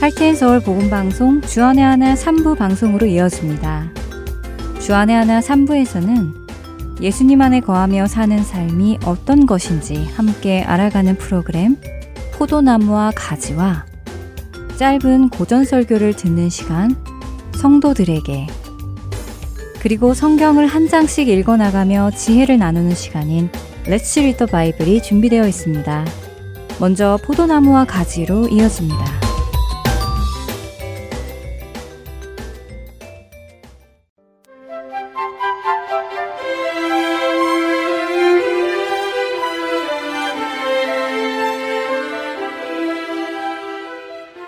할텐 서울 복음방송 주안의 하나 3부 방송으로 이어집니다. 주안의 하나 3부에서는 예수님 안에 거하며 사는 삶이 어떤 것인지 함께 알아가는 프로그램 포도나무와 가지와 짧은 고전설교를 듣는 시간 성도들에게, 그리고 성경을 한 장씩 읽어나가며 지혜를 나누는 시간인 Let's Read the Bible이 준비되어 있습니다. 먼저 포도나무와 가지로 이어집니다.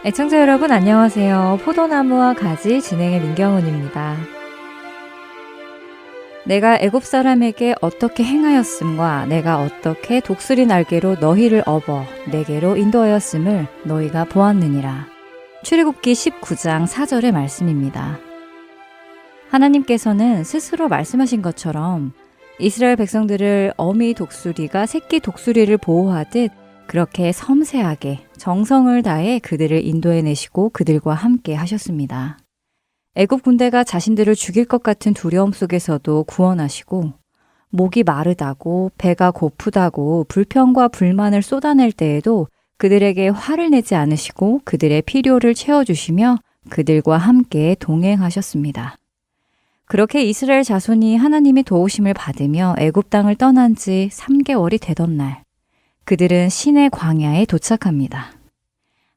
애청자 여러분 안녕하세요. 포도나무와 가지 진행의 민경훈입니다. 내가 애굽 사람에게 어떻게 행하였음과 내가 어떻게 독수리 날개로 너희를 업어 내게로 인도하였음을 너희가 보았느니라. 출애굽기 19장 4절의 말씀입니다. 하나님께서는 스스로 말씀하신 것처럼 이스라엘 백성들을 어미 독수리가 새끼 독수리를 보호하듯 그렇게 섬세하게 정성을 다해 그들을 인도해내시고 그들과 함께 하셨습니다. 애굽 군대가 자신들을 죽일 것 같은 두려움 속에서도 구원하시고, 목이 마르다고 배가 고프다고 불평과 불만을 쏟아낼 때에도 그들에게 화를 내지 않으시고 그들의 필요를 채워주시며 그들과 함께 동행하셨습니다. 그렇게 이스라엘 자손이 하나님의 도우심을 받으며 애굽 땅을 떠난 지 3개월이 되던 날, 그들은 시내 광야에 도착합니다.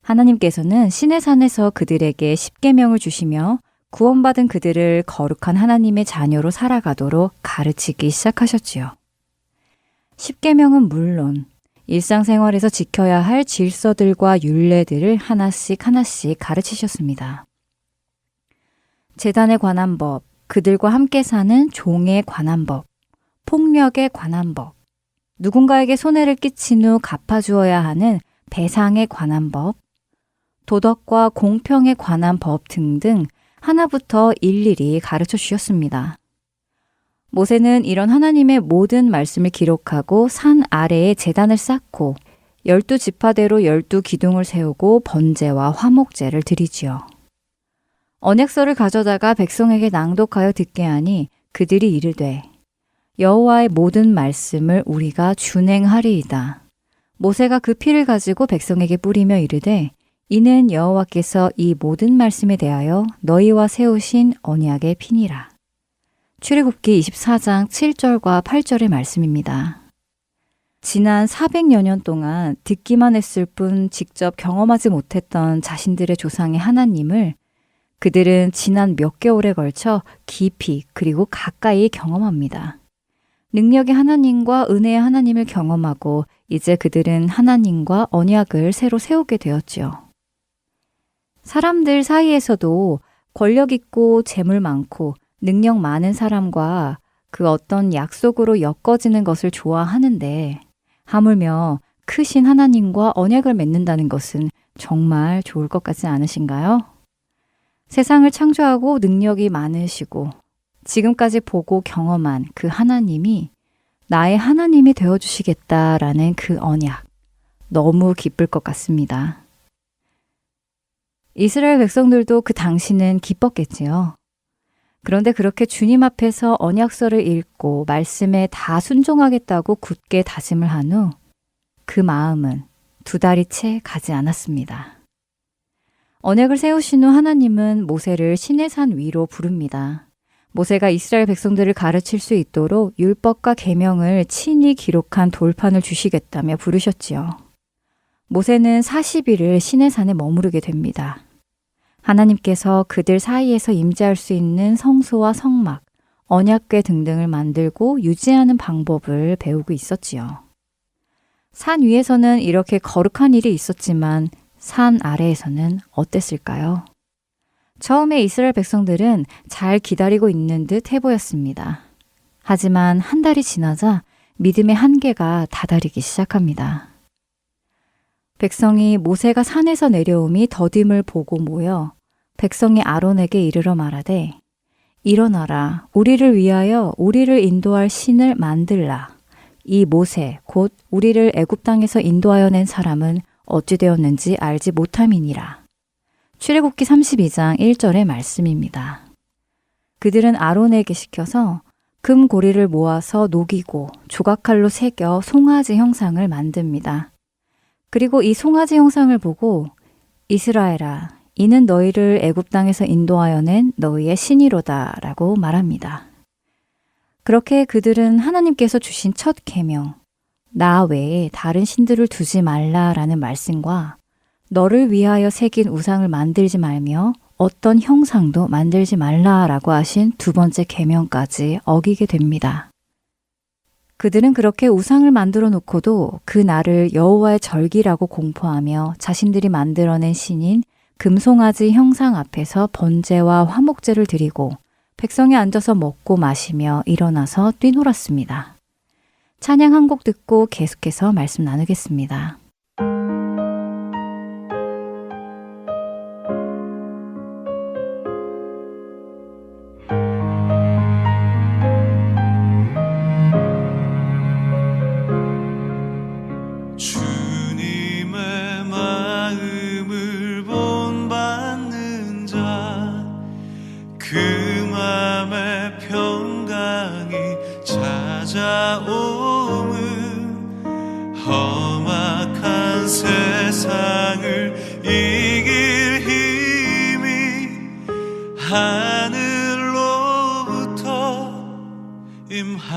하나님께서는 시내산에서 그들에게 십계명을 주시며 구원받은 그들을 거룩한 하나님의 자녀로 살아가도록 가르치기 시작하셨지요. 십계명은 물론 일상생활에서 지켜야 할 질서들과 율례들을 하나씩 하나씩 가르치셨습니다. 제단에 관한 법, 그들과 함께 사는 종에 관한 법, 폭력에 관한 법, 누군가에게 손해를 끼친 후 갚아주어야 하는 배상에 관한 법, 도덕과 공평에 관한 법 등등 하나부터 일일이 가르쳐 주셨습니다. 모세는 이런 하나님의 모든 말씀을 기록하고 산 아래에 제단을 쌓고 12지파대로 12기둥을 세우고 번제와 화목제를 드리지요. 언약서를 가져다가 백성에게 낭독하여 듣게 하니 그들이 이르되 여호와의 모든 말씀을 우리가 준행하리이다. 모세가 그 피를 가지고 백성에게 뿌리며 이르되 이는 여호와께서 이 모든 말씀에 대하여 너희와 세우신 언약의 피니라. 출애굽기 24장 7절과 8절의 말씀입니다. 지난 400여 년 동안 듣기만 했을 뿐 직접 경험하지 못했던 자신들의 조상의 하나님을 그들은 지난 몇 개월에 걸쳐 깊이 그리고 가까이 경험합니다. 능력의 하나님과 은혜의 하나님을 경험하고 이제 그들은 하나님과 언약을 새로 세우게 되었지요. 사람들 사이에서도 권력 있고 재물 많고 능력 많은 사람과 그 어떤 약속으로 엮어지는 것을 좋아하는데 하물며 크신 하나님과 언약을 맺는다는 것은 정말 좋을 것 같지 않으신가요? 세상을 창조하고 능력이 많으시고 지금까지 보고 경험한 그 하나님이 나의 하나님이 되어주시겠다라는 그 언약, 너무 기쁠 것 같습니다. 이스라엘 백성들도 그 당시는 기뻤겠지요. 그런데 그렇게 주님 앞에서 언약서를 읽고 말씀에 다 순종하겠다고 굳게 다짐을 한 후 그 마음은 2달이 채 가지 않았습니다. 언약을 세우신 후 하나님은 모세를 시내산 위로 부릅니다. 모세가 이스라엘 백성들을 가르칠 수 있도록 율법과 계명을 친히 기록한 돌판을 주시겠다며 부르셨지요. 모세는 40일을 시내산에 머무르게 됩니다. 하나님께서 그들 사이에서 임재할 수 있는 성소와 성막, 언약궤 등등을 만들고 유지하는 방법을 배우고 있었지요. 산 위에서는 이렇게 거룩한 일이 있었지만 산 아래에서는 어땠을까요? 처음에 이스라엘 백성들은 잘 기다리고 있는 듯 해보였습니다. 하지만 한 달이 지나자 믿음의 한계가 다다르기 시작합니다. 백성이 모세가 산에서 내려옴이 더딤을 보고 모여 백성이 아론에게 이르러 말하되 일어나라 우리를 위하여 우리를 인도할 신을 만들라. 이 모세 곧 우리를 애굽 땅에서 인도하여 낸 사람은 어찌 되었는지 알지 못함이니라. 출애굽기 32장 1절의 말씀입니다. 그들은 아론에게 시켜서 금고리를 모아서 녹이고 조각칼로 새겨 송아지 형상을 만듭니다. 그리고 이 송아지 형상을 보고 이스라엘아, 이는 너희를 애굽 땅에서 인도하여 낸 너희의 신이로다 라고 말합니다. 그렇게 그들은 하나님께서 주신 첫 계명, 나 외에 다른 신들을 두지 말라라는 말씀과 너를 위하여 새긴 우상을 만들지 말며 어떤 형상도 만들지 말라라고 하신 두 번째 계명까지 어기게 됩니다. 그들은 그렇게 우상을 만들어 놓고도 그 날을 여호와의 절기라고 공포하며 자신들이 만들어낸 신인 금송아지 형상 앞에서 번제와 화목제를 드리고 백성이 앉아서 먹고 마시며 일어나서 뛰놀았습니다. 찬양 한 곡 듣고 계속해서 말씀 나누겠습니다. 험악한 세상을 이길 힘이 하늘로부터 임함이로다.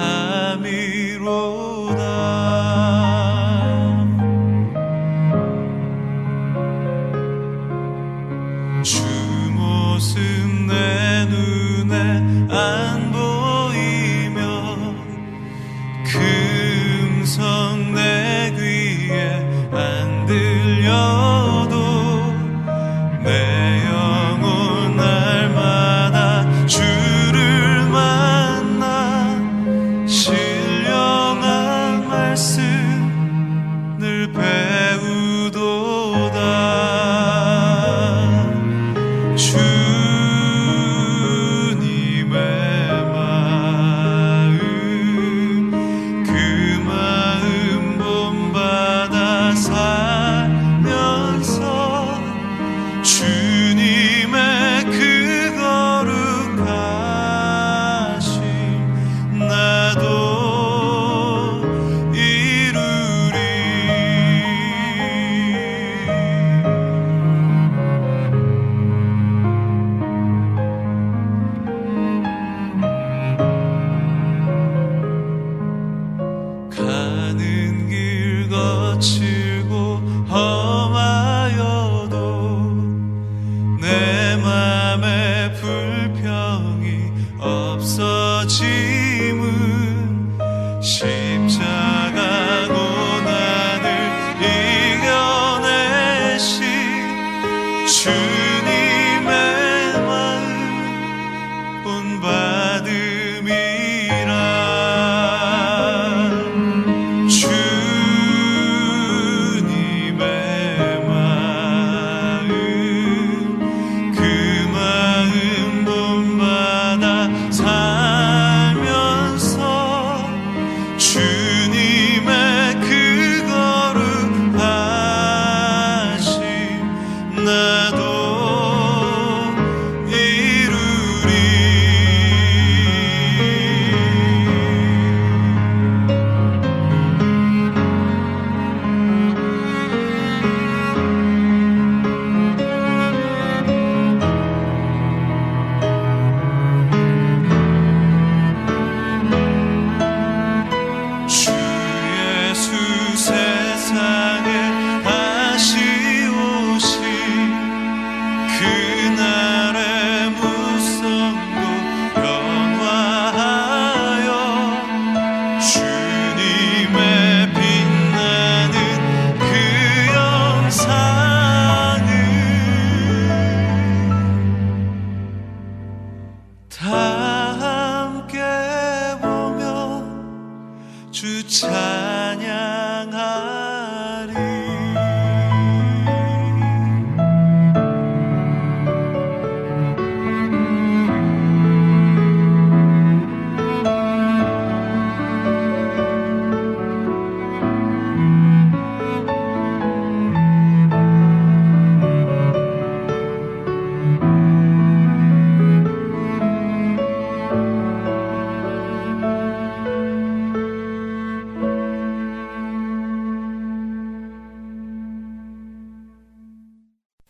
주 모습 내 눈에 안 보이며 그 음성 내 귀에 안 들려도 내 영혼 날마다 주를 만나 신령한 말씀 늘 배우도다. 주님의 마음 그 마음 본받아 살면서 주님의 그 거룩하심 나도 이루리. 가는 길 거칠고 험하여도 내 맘에 불평이 없어짐은 십자가 고난을 이겨내신 주님의 마음 본받음이라. 주님의 마음 그 마음 본받아 살면서 주님의 그 거룩하심 나도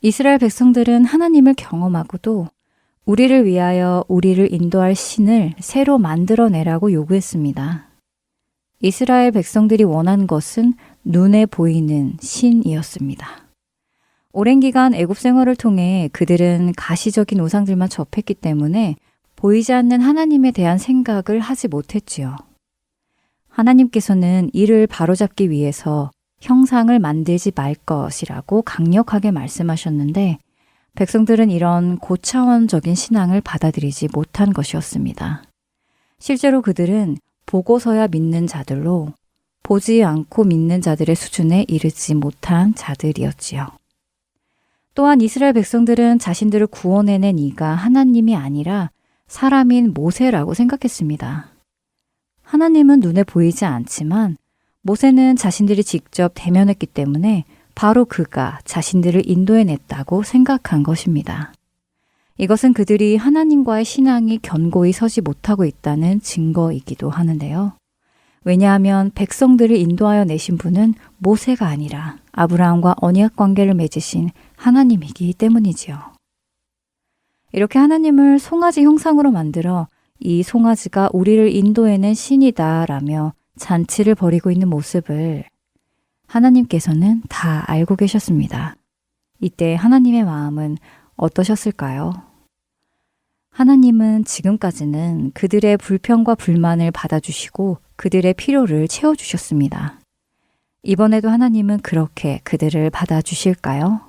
이스라엘 백성들은 하나님을 경험하고도 우리를 위하여 우리를 인도할 신을 새로 만들어내라고 요구했습니다. 이스라엘 백성들이 원한 것은 눈에 보이는 신이었습니다. 오랜 기간 애굽 생활을 통해 그들은 가시적인 우상들만 접했기 때문에 보이지 않는 하나님에 대한 생각을 하지 못했지요. 하나님께서는 이를 바로잡기 위해서 형상을 만들지 말 것이라고 강력하게 말씀하셨는데 백성들은 이런 고차원적인 신앙을 받아들이지 못한 것이었습니다. 실제로 그들은 보고서야 믿는 자들로 보지 않고 믿는 자들의 수준에 이르지 못한 자들이었지요. 또한 이스라엘 백성들은 자신들을 구원해낸 이가 하나님이 아니라 사람인 모세라고 생각했습니다. 하나님은 눈에 보이지 않지만 모세는 자신들이 직접 대면했기 때문에 바로 그가 자신들을 인도해냈다고 생각한 것입니다. 이것은 그들이 하나님과의 신앙이 견고히 서지 못하고 있다는 증거이기도 하는데요. 왜냐하면 백성들을 인도하여 내신 분은 모세가 아니라 아브라함과 언약 관계를 맺으신 하나님이기 때문이지요. 이렇게 하나님을 송아지 형상으로 만들어 이 송아지가 우리를 인도해낸 신이다라며 잔치를 벌이고 있는 모습을 하나님께서는 다 알고 계셨습니다. 이때 하나님의 마음은 어떠셨을까요? 하나님은 지금까지는 그들의 불평과 불만을 받아주시고 그들의 필요를 채워주셨습니다. 이번에도 하나님은 그렇게 그들을 받아주실까요?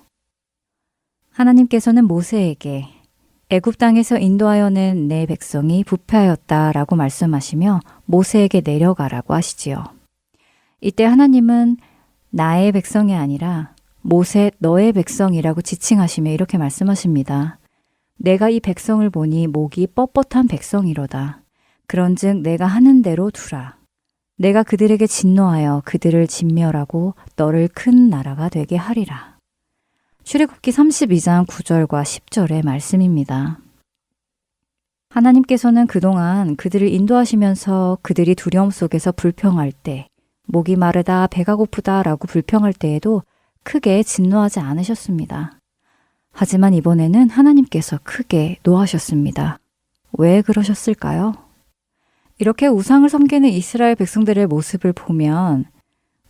하나님께서는 모세에게 애굽 땅에서 인도하여 낸 내 백성이 부패하였다라고 말씀하시며 모세에게 내려가라고 하시지요. 이때 하나님은 나의 백성이 아니라 모세 너의 백성이라고 지칭하시며 이렇게 말씀하십니다. 내가 이 백성을 보니 목이 뻣뻣한 백성이로다. 그런즉 내가 하는 대로 두라. 내가 그들에게 진노하여 그들을 진멸하고 너를 큰 나라가 되게 하리라. 출애굽기 32장 9절과 10절의 말씀입니다. 하나님께서는 그동안 그들을 인도하시면서 그들이 두려움 속에서 불평할 때, 목이 마르다 배가 고프다 라고 불평할 때에도 크게 진노하지 않으셨습니다. 하지만 이번에는 하나님께서 크게 노하셨습니다. 왜 그러셨을까요? 이렇게 우상을 섬기는 이스라엘 백성들의 모습을 보면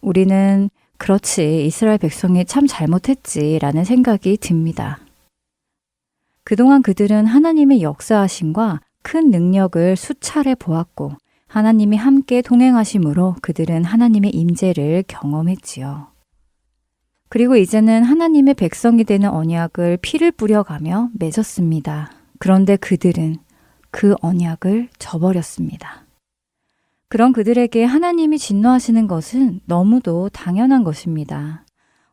우리는 그렇지, 이스라엘 백성이 참 잘못했지라는 생각이 듭니다. 그동안 그들은 하나님의 역사하심과 큰 능력을 수차례 보았고 하나님이 함께 동행하심으로 그들은 하나님의 임재를 경험했지요. 그리고 이제는 하나님의 백성이 되는 언약을 피를 뿌려가며 맺었습니다. 그런데 그들은 그 언약을 저버렸습니다. 그런 그들에게 하나님이 진노하시는 것은 너무도 당연한 것입니다.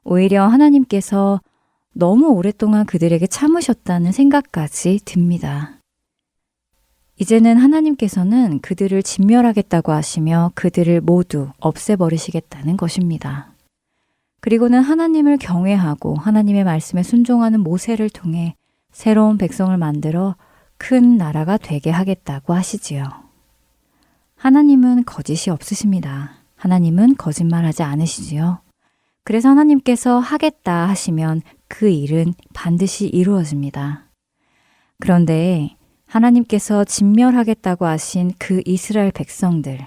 오히려 하나님께서 너무 오랫동안 그들에게 참으셨다는 생각까지 듭니다. 이제는 하나님께서는 그들을 진멸하겠다고 하시며 그들을 모두 없애버리시겠다는 것입니다. 그리고는 하나님을 경외하고 하나님의 말씀에 순종하는 모세를 통해 새로운 백성을 만들어 큰 나라가 되게 하겠다고 하시지요. 하나님은 거짓이 없으십니다. 하나님은 거짓말하지 않으시지요. 그래서 하나님께서 하겠다 하시면 그 일은 반드시 이루어집니다. 그런데 하나님께서 진멸하겠다고 하신 그 이스라엘 백성들,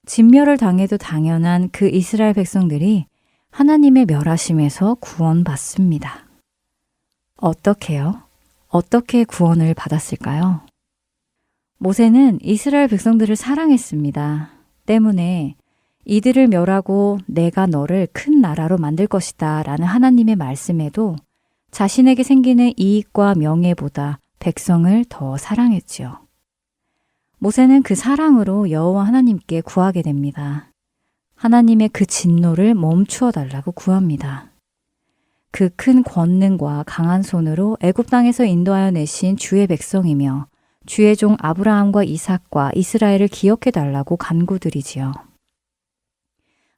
진멸을 당해도 당연한 그 이스라엘 백성들이 하나님의 멸하심에서 구원받습니다. 어떻게요? 어떻게 구원을 받았을까요? 모세는 이스라엘 백성들을 사랑했습니다. 때문에 이들을 멸하고 내가 너를 큰 나라로 만들 것이다 라는 하나님의 말씀에도 자신에게 생기는 이익과 명예보다 백성을 더 사랑했지요. 모세는 그 사랑으로 여호와 하나님께 구하게 됩니다. 하나님의 그 진노를 멈추어 달라고 구합니다. 그 큰 권능과 강한 손으로 애굽 땅에서 인도하여 내신 주의 백성이며 주의 종 아브라함과 이삭과 이스라엘을 기억해 달라고 간구드리지요.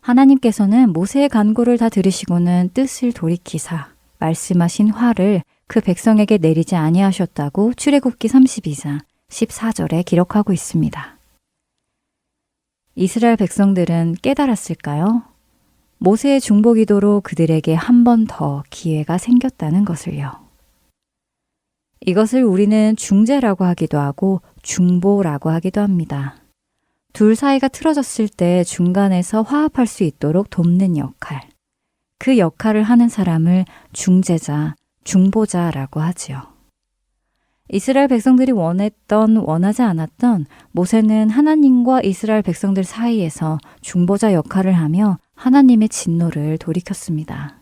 하나님께서는 모세의 간구를 다 들으시고는 뜻을 돌이키사 말씀하신 화를 그 백성에게 내리지 아니하셨다고 출애굽기 32장 14절에 기록하고 있습니다. 이스라엘 백성들은 깨달았을까요? 모세의 중보기도로 그들에게 한 번 더 기회가 생겼다는 것을요. 이것을 우리는 중재라고 하기도 하고 중보라고 하기도 합니다. 둘 사이가 틀어졌을 때 중간에서 화합할 수 있도록 돕는 역할. 그 역할을 하는 사람을 중재자, 중보자라고 하지요. 이스라엘 백성들이 원했던, 원하지 않았던 모세는 하나님과 이스라엘 백성들 사이에서 중보자 역할을 하며 하나님의 진노를 돌이켰습니다.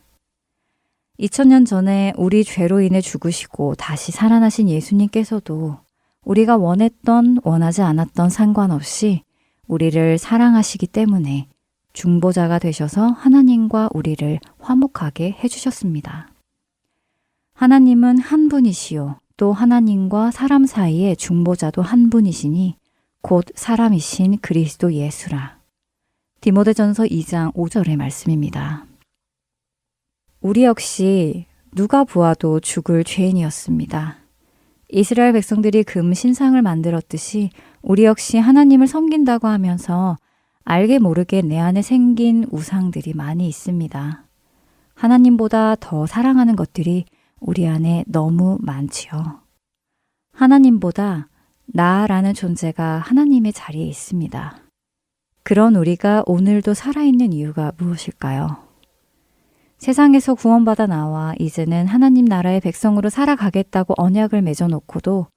2000년 전에 우리 죄로 인해 죽으시고 다시 살아나신 예수님께서도 우리가 원했던, 원하지 않았던 상관없이 우리를 사랑하시기 때문에 중보자가 되셔서 하나님과 우리를 화목하게 해주셨습니다. 하나님은 한 분이시요. 또 하나님과 사람 사이의 중보자도 한 분이시니 곧 사람이신 그리스도 예수라. 디모데전서 2장 5절의 말씀입니다. 우리 역시 누가 보아도 죽을 죄인이었습니다. 이스라엘 백성들이 금 신상을 만들었듯이 우리 역시 하나님을 섬긴다고 하면서 알게 모르게 내 안에 생긴 우상들이 많이 있습니다. 하나님보다 더 사랑하는 것들이 우리 안에 너무 많지요. 하나님보다 나라는 존재가 하나님의 자리에 있습니다. 그런 우리가 오늘도 살아있는 이유가 무엇일까요? 세상에서 구원받아 나와 이제는 하나님 나라의 백성으로 살아가겠다고 언약을 맺어놓고도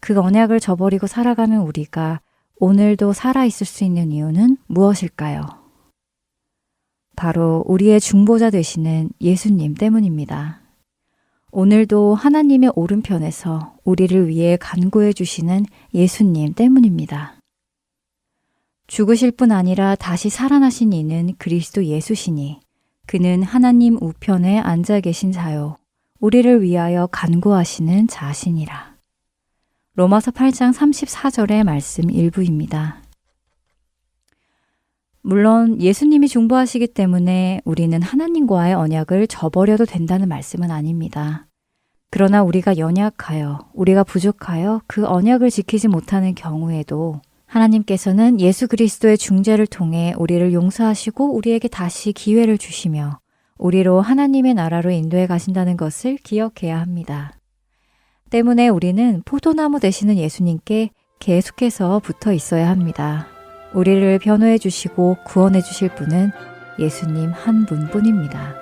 그 언약을 저버리고 살아가는 우리가 오늘도 살아있을 수 있는 이유는 무엇일까요? 바로 우리의 중보자 되시는 예수님 때문입니다. 오늘도 하나님의 오른편에서 우리를 위해 간구해 주시는 예수님 때문입니다. 죽으실 뿐 아니라 다시 살아나신 이는 그리스도 예수시니 그는 하나님 우편에 앉아 계신 자요. 우리를 위하여 간구하시는 자시니라. 로마서 8장 34절의 말씀 일부입니다. 물론 예수님이 중보하시기 때문에 우리는 하나님과의 언약을 저버려도 된다는 말씀은 아닙니다. 그러나 우리가 연약하여, 우리가 부족하여 그 언약을 지키지 못하는 경우에도 하나님께서는 예수 그리스도의 중재를 통해 우리를 용서하시고 우리에게 다시 기회를 주시며 우리로 하나님의 나라로 인도해 가신다는 것을 기억해야 합니다. 때문에 우리는 포도나무 되시는 예수님께 계속해서 붙어 있어야 합니다. 우리를 변호해 주시고 구원해 주실 분은 예수님 한 분뿐입니다.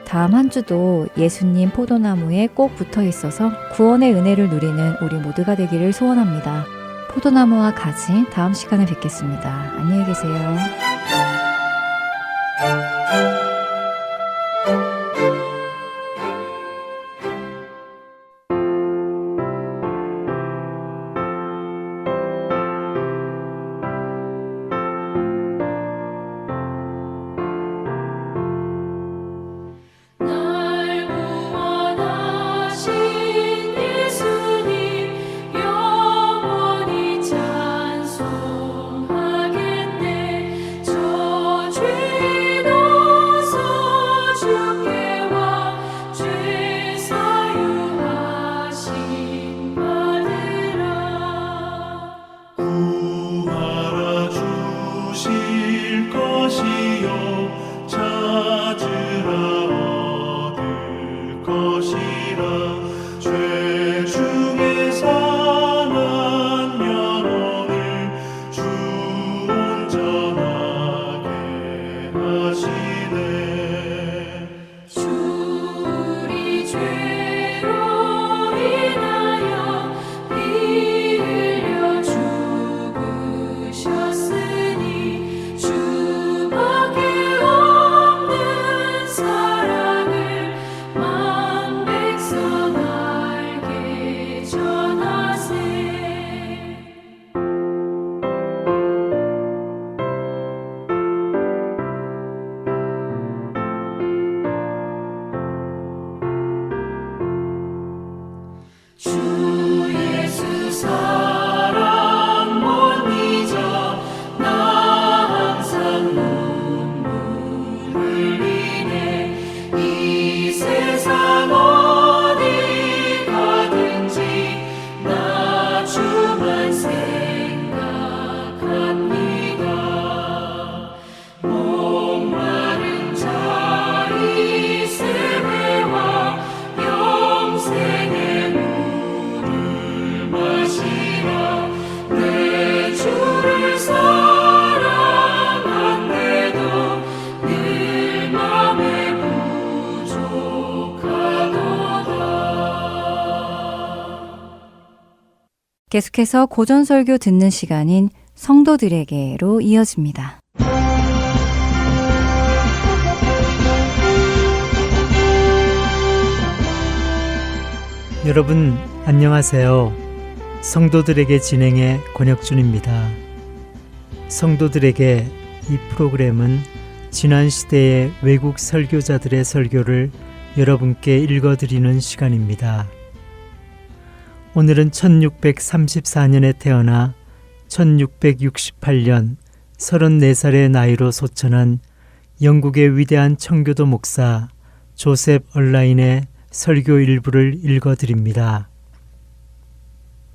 다음 한 주도 예수님 포도나무에 꼭 붙어 있어서 구원의 은혜를 누리는 우리 모두가 되기를 소원합니다. 포도나무와 가지 다음 시간에 뵙겠습니다. 안녕히 계세요. 날 구원하신 예수님 영원히 찬송하겠네. 저 죄도 계속해서 고전설교 듣는 시간인 성도들에게로 이어집니다. 여러분 안녕하세요. 성도들에게 진행의 권혁준입니다. 성도들에게 이 프로그램은 지난 시대의 외국 설교자들의 설교를 여러분께 읽어드리는 시간입니다. 오늘은 1634년에 태어나 1668년 34살의 나이로 소천한 영국의 위대한 청교도 목사 조셉 얼라인의 설교 일부를 읽어드립니다.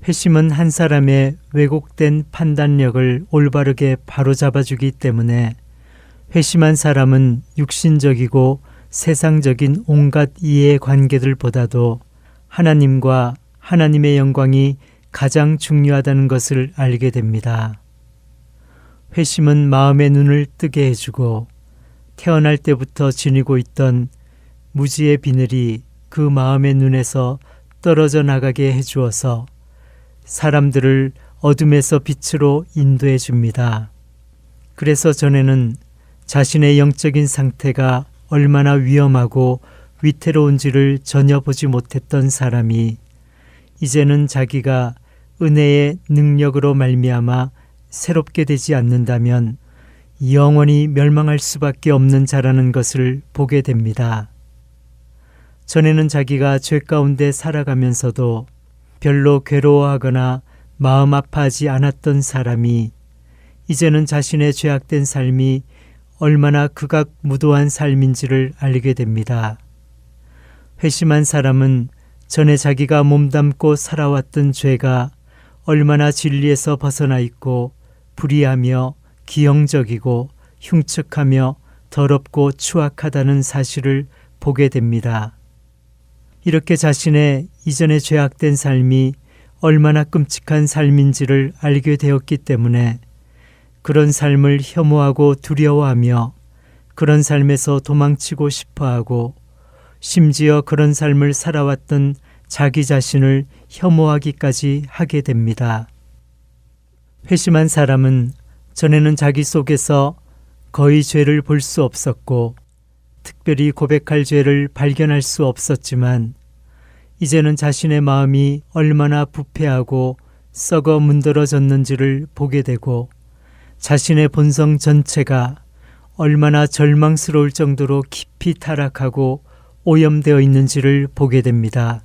회심은 한 사람의 왜곡된 판단력을 올바르게 바로잡아주기 때문에 회심한 사람은 육신적이고 세상적인 온갖 이해관계들보다도 하나님과 하나님의 영광이 가장 중요하다는 것을 알게 됩니다. 회심은 마음의 눈을 뜨게 해주고 태어날 때부터 지니고 있던 무지의 비늘이 그 마음의 눈에서 떨어져 나가게 해주어서 사람들을 어둠에서 빛으로 인도해 줍니다. 그래서 전에는 자신의 영적인 상태가 얼마나 위험하고 위태로운지를 전혀 보지 못했던 사람이 이제는 자기가 은혜의 능력으로 말미암아 새롭게 되지 않는다면 영원히 멸망할 수밖에 없는 자라는 것을 보게 됩니다. 전에는 자기가 죄 가운데 살아가면서도 별로 괴로워하거나 마음 아파하지 않았던 사람이 이제는 자신의 죄악된 삶이 얼마나 극악무도한 삶인지를 알게 됩니다. 회심한 사람은 전에 자기가 몸담고 살아왔던 죄가 얼마나 진리에서 벗어나 있고 불의하며 기형적이고 흉측하며 더럽고 추악하다는 사실을 보게 됩니다. 이렇게 자신의 이전의 죄악된 삶이 얼마나 끔찍한 삶인지를 알게 되었기 때문에 그런 삶을 혐오하고 두려워하며 그런 삶에서 도망치고 싶어하고 심지어 그런 삶을 살아왔던 자기 자신을 혐오하기까지 하게 됩니다. 회심한 사람은 전에는 자기 속에서 거의 죄를 볼 수 없었고 특별히 고백할 죄를 발견할 수 없었지만 이제는 자신의 마음이 얼마나 부패하고 썩어 문드러졌는지를 보게 되고 자신의 본성 전체가 얼마나 절망스러울 정도로 깊이 타락하고 오염되어 있는지를 보게 됩니다.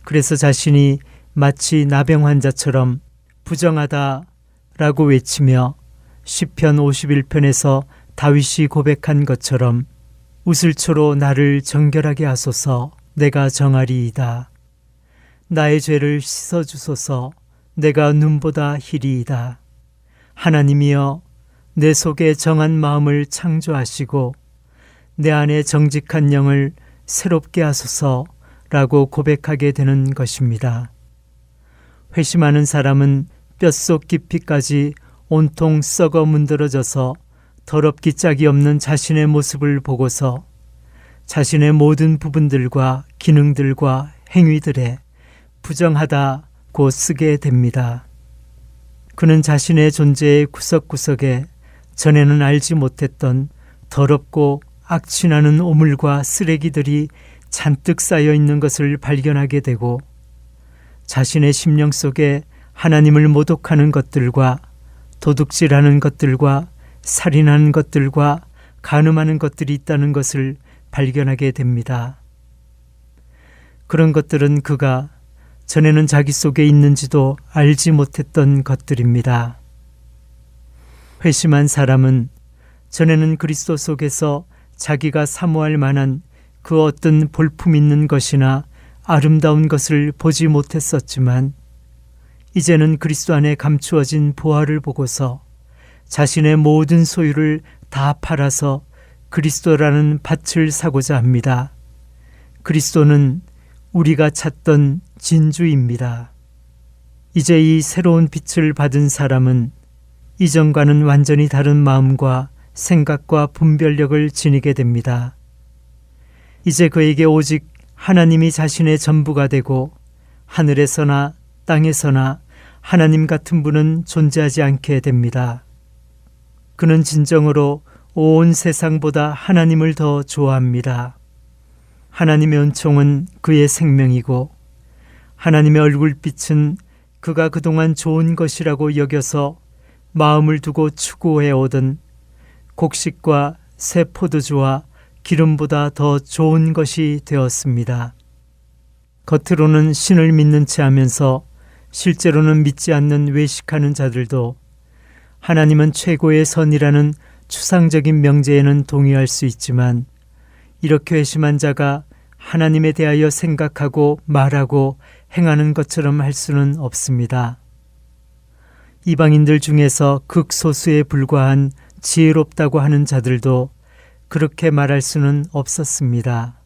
그래서 자신이 마치 나병 환자처럼 부정하다라고 외치며 시편 51편에서 다윗이 고백한 것처럼 우슬초로 나를 정결하게 하소서 내가 정하리이다. 나의 죄를 씻어주소서 내가 눈보다 희리이다. 하나님이여 내 속에 정한 마음을 창조하시고 내 안에 정직한 영을 새롭게 하소서라고 고백하게 되는 것입니다. 회심하는 사람은 뼛속 깊이까지 온통 썩어 문드러져서 더럽기 짝이 없는 자신의 모습을 보고서 자신의 모든 부분들과 기능들과 행위들에 부정하다고 쓰게 됩니다. 그는 자신의 존재의 구석구석에 전에는 알지 못했던 더럽고 악취나는 오물과 쓰레기들이 잔뜩 쌓여 있는 것을 발견하게 되고 자신의 심령 속에 하나님을 모독하는 것들과 도둑질하는 것들과 살인하는 것들과 간음하는 것들이 있다는 것을 발견하게 됩니다. 그런 것들은 그가 전에는 자기 속에 있는지도 알지 못했던 것들입니다. 회심한 사람은 전에는 그리스도 속에서 자기가 사모할 만한 그 어떤 볼품 있는 것이나 아름다운 것을 보지 못했었지만 이제는 그리스도 안에 감추어진 보화를 보고서 자신의 모든 소유를 다 팔아서 그리스도라는 밭을 사고자 합니다. 그리스도는 우리가 찾던 진주입니다. 이제 이 새로운 빛을 받은 사람은 이전과는 완전히 다른 마음과 생각과 분별력을 지니게 됩니다. 이제 그에게 오직 하나님이 자신의 전부가 되고 하늘에서나 땅에서나 하나님 같은 분은 존재하지 않게 됩니다. 그는 진정으로 온 세상보다 하나님을 더 좋아합니다. 하나님의 은총은 그의 생명이고 하나님의 얼굴빛은 그가 그동안 좋은 것이라고 여겨서 마음을 두고 추구해 오던 곡식과 새 포도주와 기름보다 더 좋은 것이 되었습니다. 겉으로는 신을 믿는 체 하면서 실제로는 믿지 않는 외식하는 자들도 하나님은 최고의 선이라는 추상적인 명제에는 동의할 수 있지만 이렇게 회심한 자가 하나님에 대하여 생각하고 말하고 행하는 것처럼 할 수는 없습니다. 이방인들 중에서 극소수에 불과한 지혜롭다고 하는 자들도 그렇게 말할 수는 없었습니다.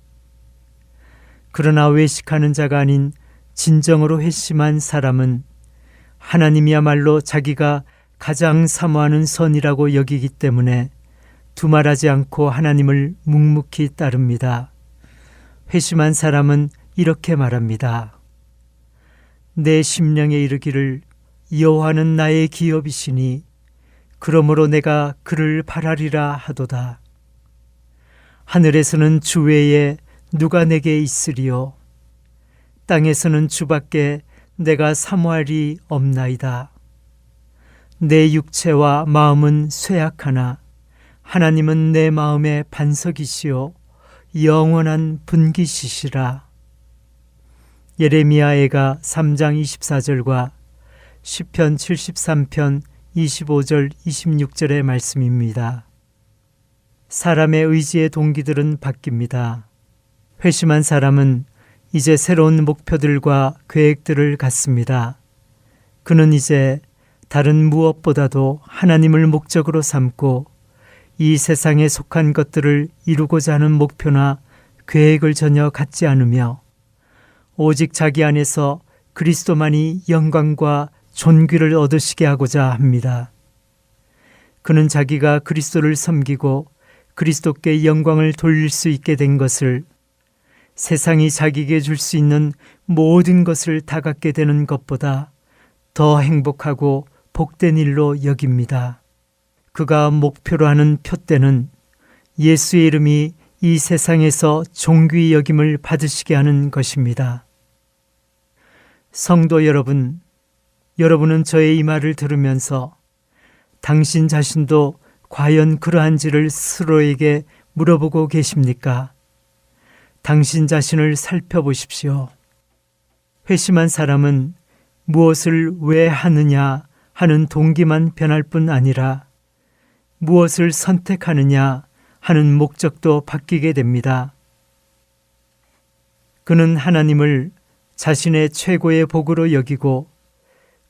그러나 외식하는 자가 아닌 진정으로 회심한 사람은 하나님이야말로 자기가 가장 사모하는 선이라고 여기기 때문에 두말하지 않고 하나님을 묵묵히 따릅니다. 회심한 사람은 이렇게 말합니다. 내 심령에 이르기를 여호와는 나의 기업이시니 그러므로 내가 그를 바라리라 하도다. 하늘에서는 주 외에 누가 내게 있으리요? 땅에서는 주밖에 내가 사모할이 없나이다. 내 육체와 마음은 쇠약하나 하나님은 내 마음의 반석이시요 영원한 분기시시라. 예레미야애가 3장 24절과 시편 73편 25절 26절의 말씀입니다. 사람의 의지의 동기들은 바뀝니다. 회심한 사람은 이제 새로운 목표들과 계획들을 갖습니다. 그는 이제 다른 무엇보다도 하나님을 목적으로 삼고 이 세상에 속한 것들을 이루고자 하는 목표나 계획을 전혀 갖지 않으며 오직 자기 안에서 그리스도만이 영광과 존귀를 얻으시게 하고자 합니다. 그는 자기가 그리스도를 섬기고 그리스도께 영광을 돌릴 수 있게 된 것을 세상이 자기에게 줄 수 있는 모든 것을 다 갖게 되는 것보다 더 행복하고 복된 일로 여깁니다. 그가 목표로 하는 표대는 예수의 이름이 이 세상에서 존귀 여김을 받으시게 하는 것입니다. 성도 여러분, 여러분은 저의 이 말을 들으면서 당신 자신도 과연 그러한지를 스스로에게 물어보고 계십니까? 당신 자신을 살펴보십시오. 회심한 사람은 무엇을 왜 하느냐 하는 동기만 변할 뿐 아니라 무엇을 선택하느냐 하는 목적도 바뀌게 됩니다. 그는 하나님을 자신의 최고의 복으로 여기고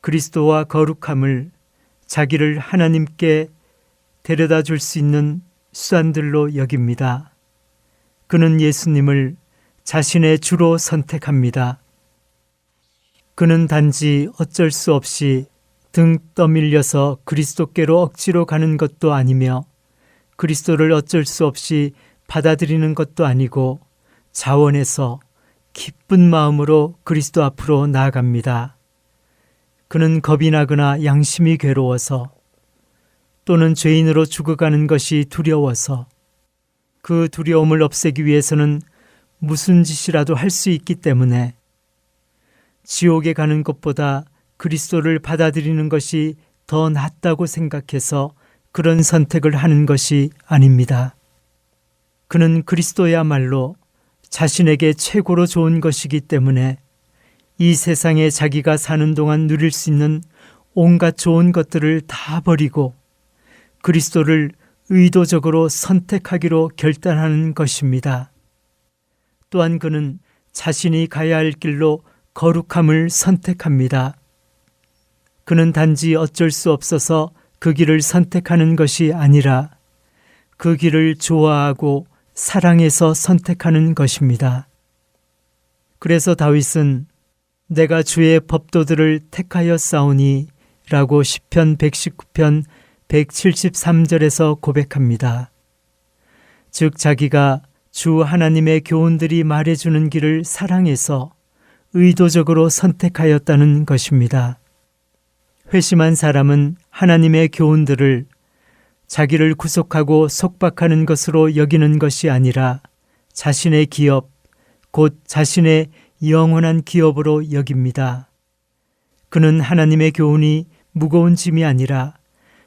그리스도와 거룩함을 자기를 하나님께 데려다 줄 수 있는 수단들로 여깁니다. 그는 예수님을 자신의 주로 선택합니다. 그는 단지 어쩔 수 없이 등 떠밀려서 그리스도께로 억지로 가는 것도 아니며 그리스도를 어쩔 수 없이 받아들이는 것도 아니고 자원해서 기쁜 마음으로 그리스도 앞으로 나아갑니다. 그는 겁이 나거나 양심이 괴로워서 또는 죄인으로 죽어가는 것이 두려워서 그 두려움을 없애기 위해서는 무슨 짓이라도 할 수 있기 때문에 지옥에 가는 것보다 그리스도를 받아들이는 것이 더 낫다고 생각해서 그런 선택을 하는 것이 아닙니다. 그는 그리스도야말로 자신에게 최고로 좋은 것이기 때문에 이 세상에 자기가 사는 동안 누릴 수 있는 온갖 좋은 것들을 다 버리고 그리스도를 의도적으로 선택하기로 결단하는 것입니다. 또한 그는 자신이 가야 할 길로 거룩함을 선택합니다. 그는 단지 어쩔 수 없어서 그 길을 선택하는 것이 아니라 그 길을 좋아하고 사랑해서 선택하는 것입니다. 그래서 다윗은 내가 주의 법도들을 택하여 싸우니 라고 시편 119편 173절에서 고백합니다. 즉 자기가 주 하나님의 교훈들이 말해주는 길을 사랑해서 의도적으로 선택하였다는 것입니다. 회심한 사람은 하나님의 교훈들을 자기를 구속하고 속박하는 것으로 여기는 것이 아니라 자신의 기업, 곧 자신의 영원한 기업으로 여깁니다. 그는 하나님의 교훈이 무거운 짐이 아니라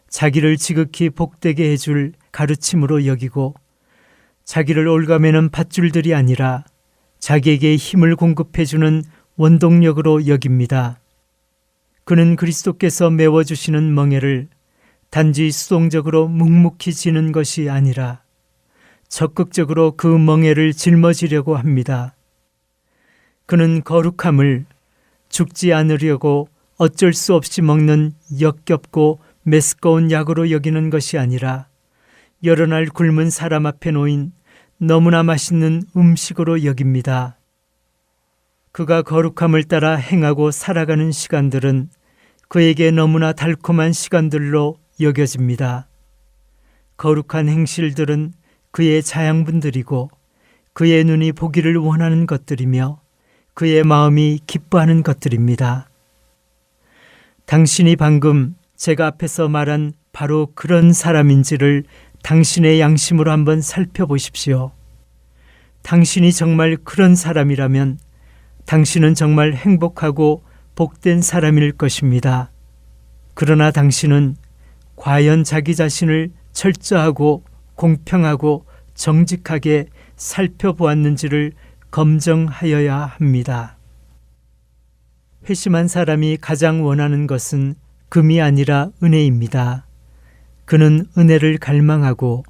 자기를 지극히 복되게 해줄 가르침으로 여기고 자기를 올가매는 밧줄들이 아니라 자기에게 힘을 공급해주는 원동력으로 여깁니다. 그는 그리스도께서 메워주시는 멍에를 단지 수동적으로 묵묵히 지는 것이 아니라 적극적으로 그 멍에를 짊어지려고 합니다. 그는 거룩함을 죽지 않으려고 어쩔 수 없이 먹는 역겹고 메스꺼운 약으로 여기는 것이 아니라 여러 날 굶은 사람 앞에 놓인 너무나 맛있는 음식으로 여깁니다. 그가 거룩함을 따라 행하고 살아가는 시간들은 그에게 너무나 달콤한 시간들로 여겨집니다. 거룩한 행실들은 그의 자양분들이고 그의 눈이 보기를 원하는 것들이며 그의 마음이 기뻐하는 것들입니다. 당신이 방금 제가 앞에서 말한 바로 그런 사람인지를 당신의 양심으로 한번 살펴보십시오. 당신이 정말 그런 사람이라면 당신은 정말 행복하고 복된 사람일 것입니다. 그러나 당신은 과연 자기 자신을 철저하고 공평하고 정직하게 살펴보았는지를 검증하여야 합니다. 회심한 사람이 가장 원하는 것은 금이 아니라 은혜입니다. 그는 은혜를 갈망하고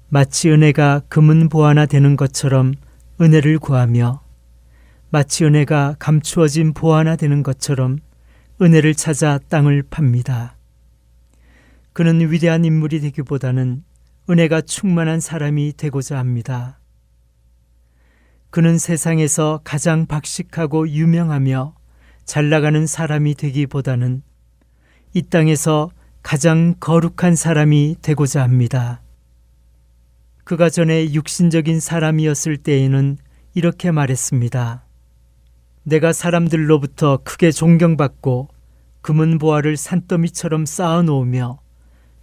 마치 은혜가 금은 보화나 되는 것처럼 은혜를 구하며 마치 은혜가 감추어진 보화나 되는 것처럼 은혜를 찾아 땅을 팝니다. 그는 위대한 인물이 되기보다는 은혜가 충만한 사람이 되고자 합니다. 그는 세상에서 가장 박식하고 유명하며 잘 나가는 사람이 되기보다는 이 땅에서 가장 거룩한 사람이 되고자 합니다. 그가 전에 육신적인 사람이었을 때에는 이렇게 말했습니다. 내가 사람들로부터 크게 존경받고 금은 보화를 산더미처럼 쌓아놓으며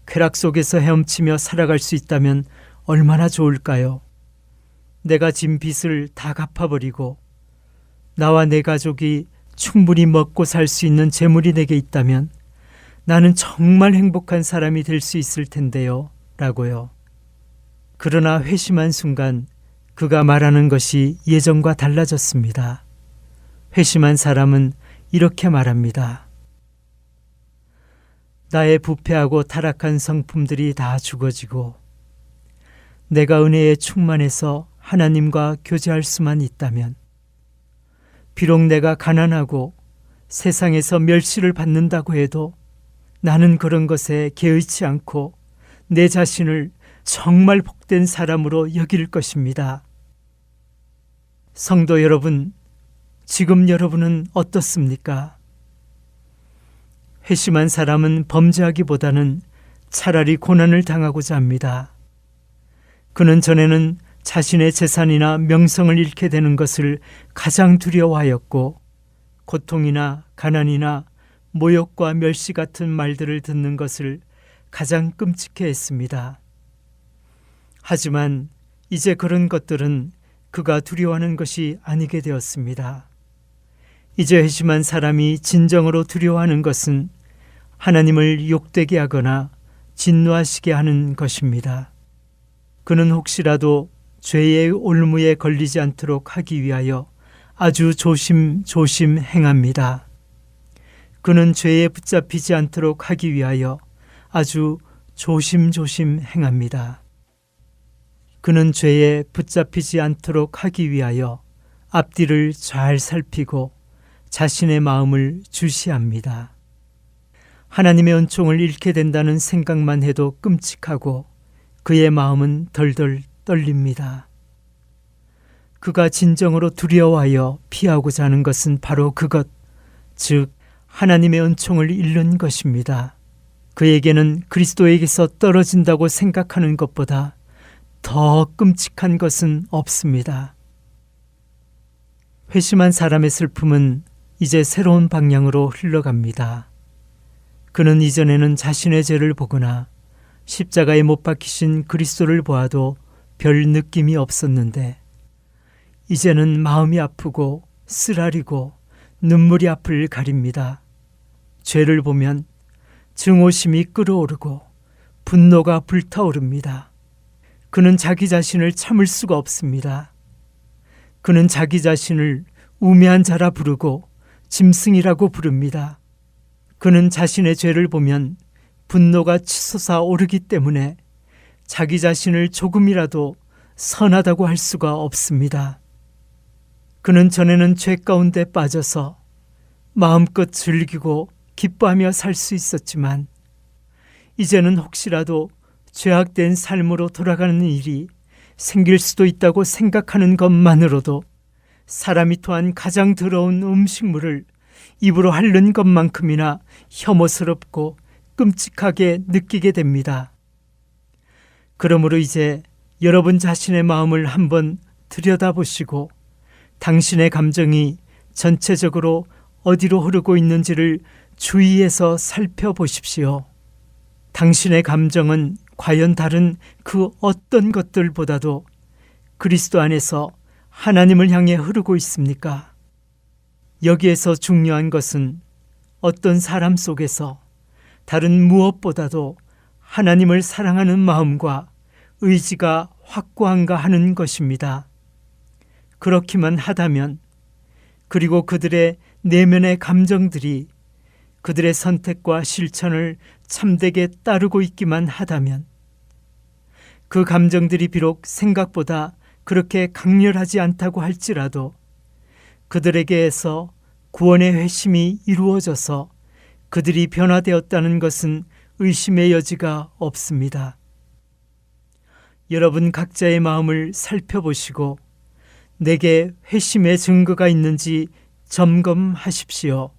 쾌락 속에서 헤엄치며 살아갈 수 있다면 얼마나 좋을까요? 내가 진 빚을 다 갚아버리고 나와 내 가족이 충분히 먹고 살 수 있는 재물이 내게 있다면 나는 정말 행복한 사람이 될 수 있을 텐데요. 라고요. 그러나 회심한 순간 그가 말하는 것이 예전과 달라졌습니다. 회심한 사람은 이렇게 말합니다. 나의 부패하고 타락한 성품들이 다 죽어지고 내가 은혜에 충만해서 하나님과 교제할 수만 있다면 비록 내가 가난하고 세상에서 멸시를 받는다고 해도 나는 그런 것에 개의치 않고 내 자신을 정말 복된 사람으로 여길 것입니다. 성도 여러분, 지금 여러분은 어떻습니까? 회심한 사람은 범죄하기보다는 차라리 고난을 당하고자 합니다. 그는 전에는 자신의 재산이나 명성을 잃게 되는 것을 가장 두려워하였고 고통이나 가난이나 모욕과 멸시 같은 말들을 듣는 것을 가장 끔찍해했습니다. 하지만 이제 그런 것들은 그가 두려워하는 것이 아니게 되었습니다. 이제 회심한 사람이 진정으로 두려워하는 것은 하나님을 욕되게 하거나 진노하시게 하는 것입니다. 그는 혹시라도 죄의 올무에 걸리지 않도록 하기 위하여 아주 조심조심 행합니다. 그는 죄에 붙잡히지 않도록 하기 위하여 아주 조심조심 행합니다. 그는 죄에 붙잡히지 않도록 하기 위하여 앞뒤를 잘 살피고 자신의 마음을 주시합니다. 하나님의 은총을 잃게 된다는 생각만 해도 끔찍하고 그의 마음은 덜덜 떨립니다. 그가 진정으로 두려워하여 피하고자 하는 것은 바로 그것, 즉 하나님의 은총을 잃는 것입니다. 그에게는 그리스도에게서 떨어진다고 생각하는 것보다 더 끔찍한 것은 없습니다. 회심한 사람의 슬픔은 이제 새로운 방향으로 흘러갑니다. 그는 이전에는 자신의 죄를 보거나 십자가에 못 박히신 그리스도를 보아도 별 느낌이 없었는데 이제는 마음이 아프고 쓰라리고 눈물이 앞을 가립니다. 죄를 보면 증오심이 끓어오르고 분노가 불타오릅니다. 그는 자기 자신을 참을 수가 없습니다. 그는 자기 자신을 우매한 자라 부르고 짐승이라고 부릅니다. 그는 자신의 죄를 보면 분노가 치솟아 오르기 때문에 자기 자신을 조금이라도 선하다고 할 수가 없습니다. 그는 전에는 죄 가운데 빠져서 마음껏 즐기고 기뻐하며 살 수 있었지만 이제는 혹시라도 죄악된 삶으로 돌아가는 일이 생길 수도 있다고 생각하는 것만으로도 사람이 토한 가장 더러운 음식물을 입으로 핥는 것만큼이나 혐오스럽고 끔찍하게 느끼게 됩니다. 그러므로 이제 여러분 자신의 마음을 한번 들여다보시고 당신의 감정이 전체적으로 어디로 흐르고 있는지를 주의해서 살펴보십시오. 당신의 감정은 과연 다른 그 어떤 것들보다도 그리스도 안에서 하나님을 향해 흐르고 있습니까? 여기에서 중요한 것은 어떤 사람 속에서 다른 무엇보다도 하나님을 사랑하는 마음과 의지가 확고한가 하는 것입니다. 그렇기만 하다면, 그리고 그들의 내면의 감정들이 그들의 선택과 실천을 참되게 따르고 있기만 하다면, 그 감정들이 비록 생각보다 그렇게 강렬하지 않다고 할지라도 그들에게서 구원의 회심이 이루어져서 그들이 변화되었다는 것은 의심의 여지가 없습니다. 여러분 각자의 마음을 살펴보시고 내게 회심의 증거가 있는지 점검하십시오.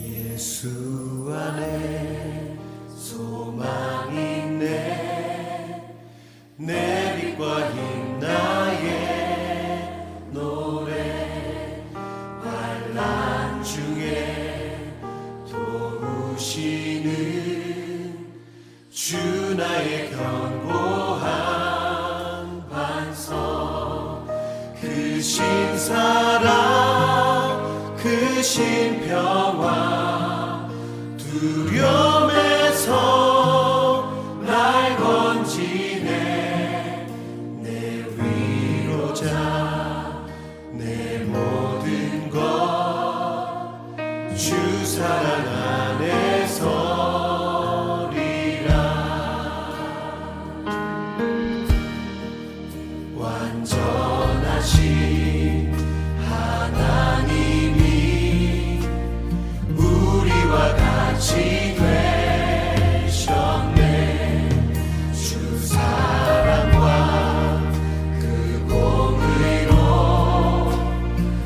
예수 안에 소망이 있네. 내 빛과 힘 나의 노래. 환난 중에 도우시는 주 나의 견고한 반석. 그 신 사랑 그 신 평화 두려움에서 날 건지네. 내 위로자 내 모든 것 주 사랑 안에 서리라. 완전하신 하나님이 우리와 같이 되셨네. 주 사랑과 그 공의로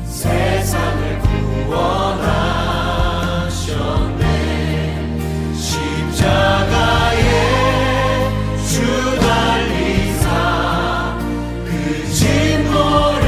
세상을 구원하셨네. 십자가에 주 달리사 그 진노를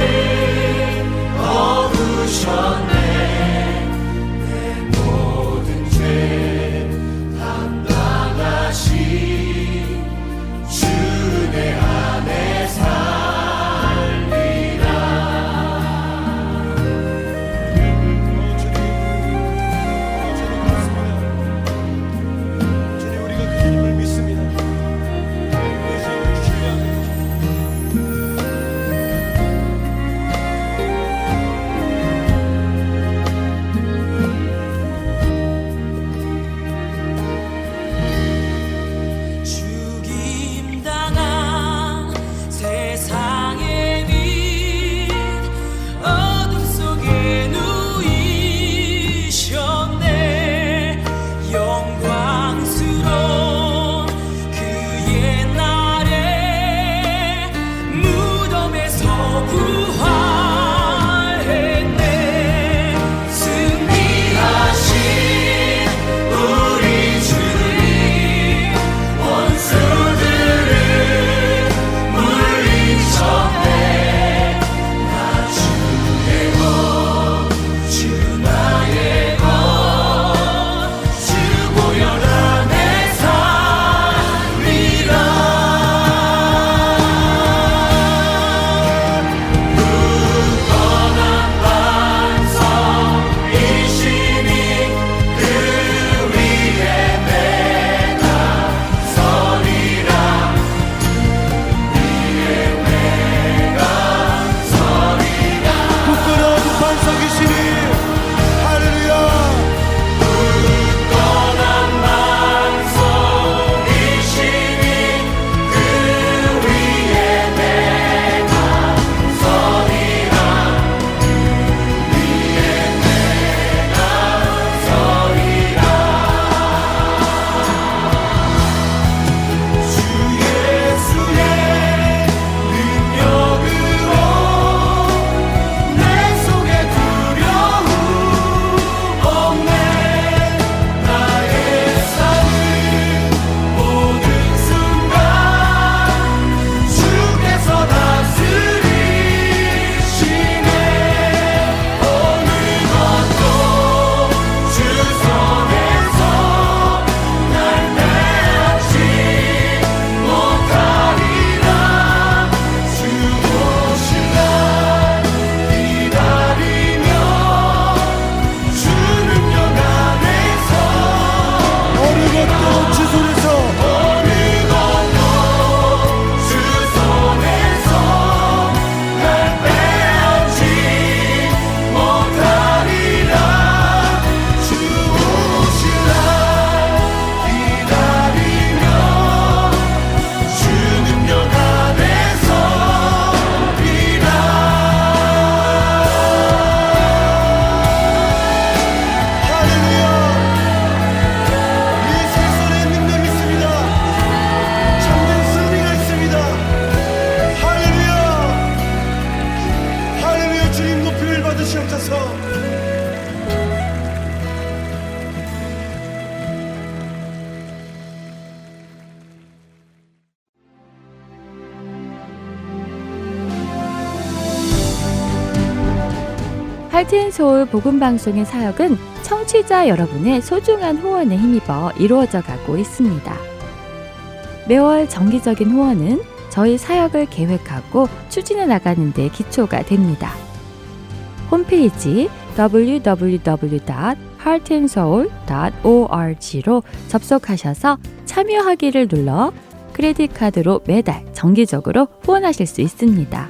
하트앤서울 복음방송의 사역은 청취자 여러분의 소중한 후원에 힘입어 이루어져 가고 있습니다. 매월 정기적인 후원은 저희 사역을 계획하고 추진해 나가는 데 기초가 됩니다. 홈페이지 www.heartandsoul.org로 접속하셔서 참여하기를 눌러 크레딧 카드로 매달 정기적으로 후원하실 수 있습니다.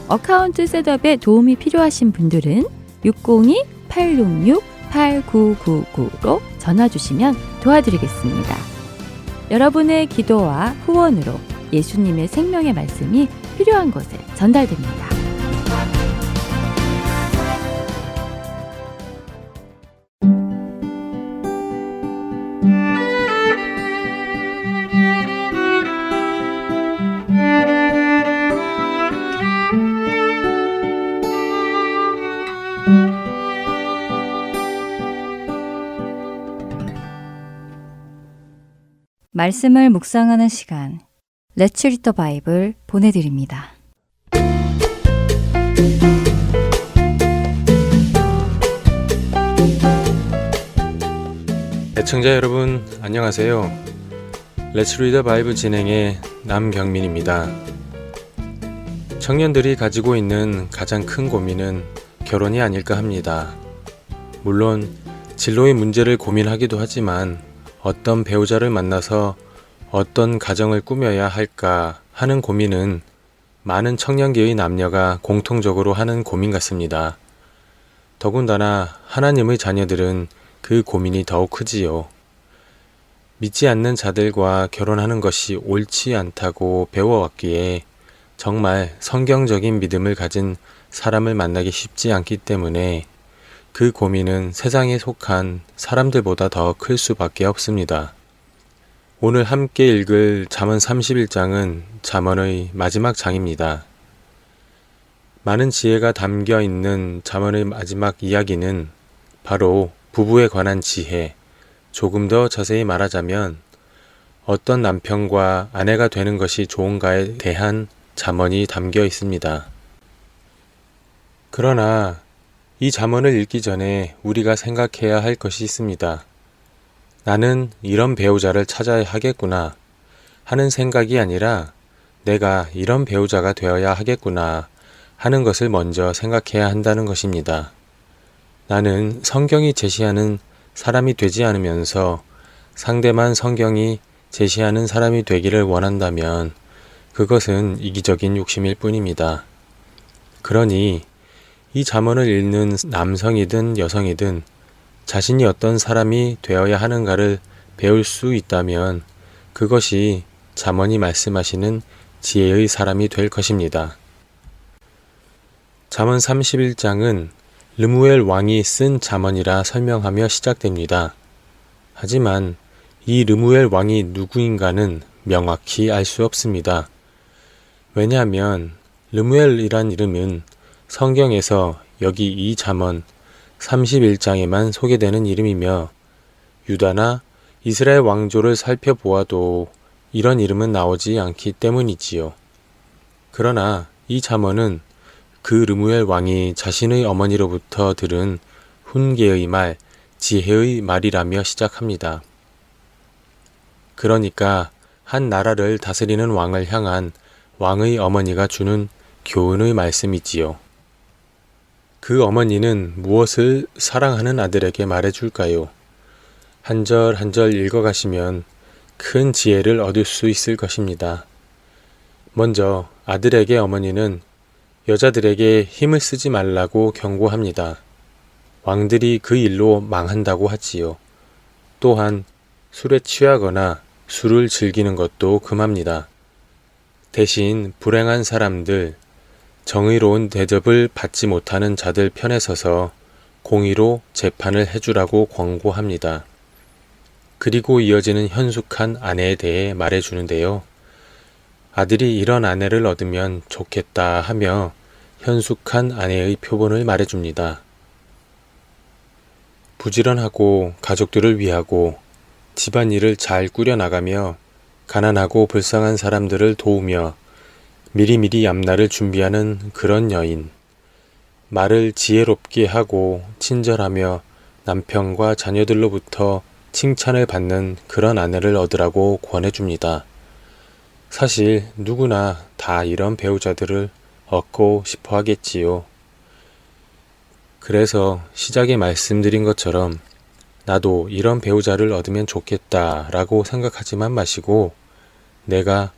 어카운트 셋업에 도움이 필요하신 분들은 602-866-8999로 전화 주시면 도와드리겠습니다. 여러분의 기도와 후원으로 예수님의 생명의 말씀이 필요한 곳에 전달됩니다. 말씀을 묵상하는 시간, Let's Read the Bible 보내드립니다. 애청자 여러분, 안녕하세요. Let's Read the Bible 진행의 남경민입니다. 청년들이 가지고 있는 가장 큰 고민은 결혼이 아닐까 합니다. 물론 진로의 문제를 고민하기도 하지만 어떤 배우자를 만나서 어떤 가정을 꾸며야 할까 하는 고민은 많은 청년기의 남녀가 공통적으로 하는 고민 같습니다. 더군다나 하나님의 자녀들은 그 고민이 더욱 크지요. 믿지 않는 자들과 결혼하는 것이 옳지 않다고 배워왔기에 정말 성경적인 믿음을 가진 사람을 만나기 쉽지 않기 때문에 그 고민은 세상에 속한 사람들보다 더 클 수밖에 없습니다. 오늘 함께 읽을 잠언 31장은 잠언의 마지막 장입니다. 많은 지혜가 담겨 있는 잠언의 마지막 이야기는 바로 부부에 관한 지혜, 조금 더 자세히 말하자면 어떤 남편과 아내가 되는 것이 좋은가에 대한 잠언이 담겨 있습니다. 그러나 이 잠언을 읽기 전에 우리가 생각해야 할 것이 있습니다. 나는 이런 배우자를 찾아야 하겠구나 하는 생각이 아니라 내가 이런 배우자가 되어야 하겠구나 하는 것을 먼저 생각해야 한다는 것입니다. 나는 성경이 제시하는 사람이 되지 않으면서 상대만 성경이 제시하는 사람이 되기를 원한다면 그것은 이기적인 욕심일 뿐입니다. 그러니 이 잠언을 읽는 남성이든 여성이든 자신이 어떤 사람이 되어야 하는가를 배울 수 있다면 그것이 잠언이 말씀하시는 지혜의 사람이 될 것입니다. 잠언 31장은 르무엘 왕이 쓴 잠언이라 설명하며 시작됩니다. 하지만 이 르무엘 왕이 누구인가는 명확히 알 수 없습니다. 왜냐하면 르무엘이란 이름은 성경에서 여기 이 잠언 31장에만 소개되는 이름이며 유다나 이스라엘 왕조를 살펴보아도 이런 이름은 나오지 않기 때문이지요. 그러나 이 잠언은 그 르무엘 왕이 자신의 어머니로부터 들은 훈계의 말, 지혜의 말이라며 시작합니다. 그러니까 한 나라를 다스리는 왕을 향한 왕의 어머니가 주는 교훈의 말씀이지요. 그 어머니는 무엇을 사랑하는 아들에게 말해줄까요? 한 절 한 절 읽어가시면 큰 지혜를 얻을 수 있을 것입니다. 먼저 아들에게 어머니는 여자들에게 힘을 쓰지 말라고 경고합니다. 왕들이 그 일로 망한다고 하지요. 또한 술에 취하거나 술을 즐기는 것도 금합니다. 대신 불행한 사람들, 정의로운 대접을 받지 못하는 자들 편에 서서 공의로 재판을 해주라고 권고합니다. 그리고 이어지는 현숙한 아내에 대해 말해주는데요. 아들이 이런 아내를 얻으면 좋겠다 하며 현숙한 아내의 표본을 말해줍니다. 부지런하고 가족들을 위하고 집안일을 잘 꾸려나가며 가난하고 불쌍한 사람들을 도우며 미리미리 앞날을 준비하는 그런 여인. 말을 지혜롭게 하고 친절하며 남편과 자녀들로부터 칭찬을 받는 그런 아내를 얻으라고 권해줍니다. 사실 누구나 다 이런 배우자들을 얻고 싶어 하겠지요. 그래서 시작에 말씀드린 것처럼 나도 이런 배우자를 얻으면 좋겠다라고 생각하지만 마시고 내가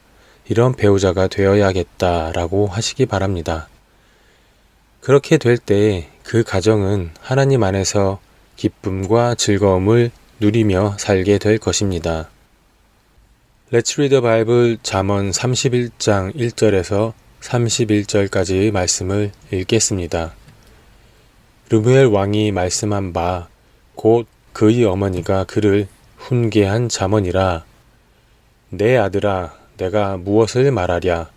이런 배우자가 되어야겠다라고 하시기 바랍니다. 그렇게 될 때 그 가정은 하나님 안에서 기쁨과 즐거움을 누리며 살게 될 것입니다. Let's read the Bible 잠언 31장 1절에서 31절까지의 말씀을 읽겠습니다. 르무엘 왕이 말씀한 바 곧 그의 어머니가 그를 훈계한 잠언이라. 내 아들아 내가 무엇을 말하랴.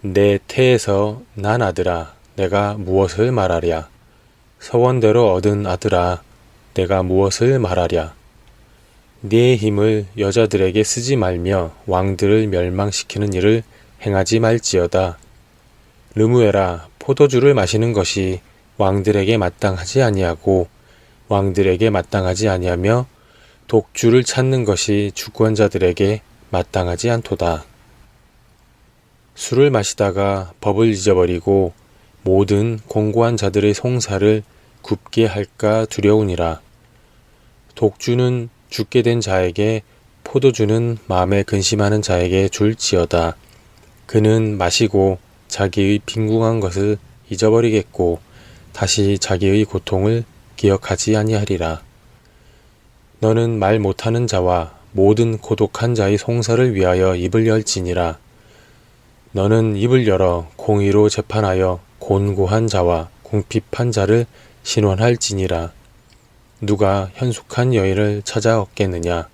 내 태에서 난 아들아 내가 무엇을 말하랴. 서원대로 얻은 아들아 내가 무엇을 말하랴. 네 힘을 여자들에게 쓰지 말며 왕들을 멸망시키는 일을 행하지 말지어다. 르무엘아 포도주를 마시는 것이 왕들에게 마땅하지 아니하고 왕들에게 마땅하지 아니하며 독주를 찾는 것이 주권자들에게 마땅하지 않도다. 술을 마시다가 법을 잊어버리고 모든 공고한 자들의 송사를 굽게 할까 두려우니라. 독주는 죽게 된 자에게, 포도주는 마음에 근심하는 자에게 줄지어다. 그는 마시고 자기의 빈궁한 것을 잊어버리겠고 다시 자기의 고통을 기억하지 아니하리라. 너는 말 못하는 자와 모든 고독한 자의 송사를 위하여 입을 열지니라. 너는 입을 열어 공의로 재판하여 곤고한 자와 궁핍한 자를 신원할지니라. 누가 현숙한 여인을 찾아 얻겠느냐.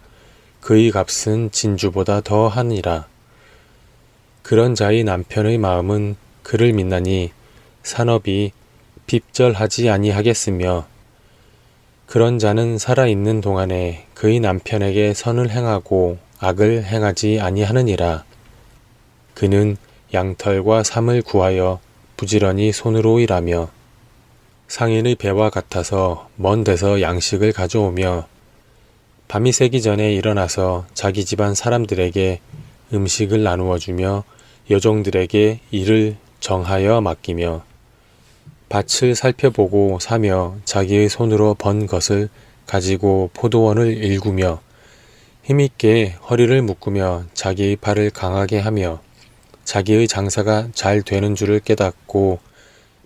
그의 값은 진주보다 더하니라. 그런 자의 남편의 마음은 그를 믿나니 산업이 핍절하지 아니하겠으며 그런 자는 살아있는 동안에 그의 남편에게 선을 행하고 악을 행하지 아니하느니라. 그는 양털과 삼을 구하여 부지런히 손으로 일하며 상인의 배와 같아서 먼 데서 양식을 가져오며 밤이 새기 전에 일어나서 자기 집안 사람들에게 음식을 나누어 주며 여종들에게 일을 정하여 맡기며 밭을 살펴보고 사며 자기의 손으로 번 것을 가지고 포도원을 일구며 힘있게 허리를 묶으며 자기의 팔을 강하게 하며 자기의 장사가 잘 되는 줄을 깨닫고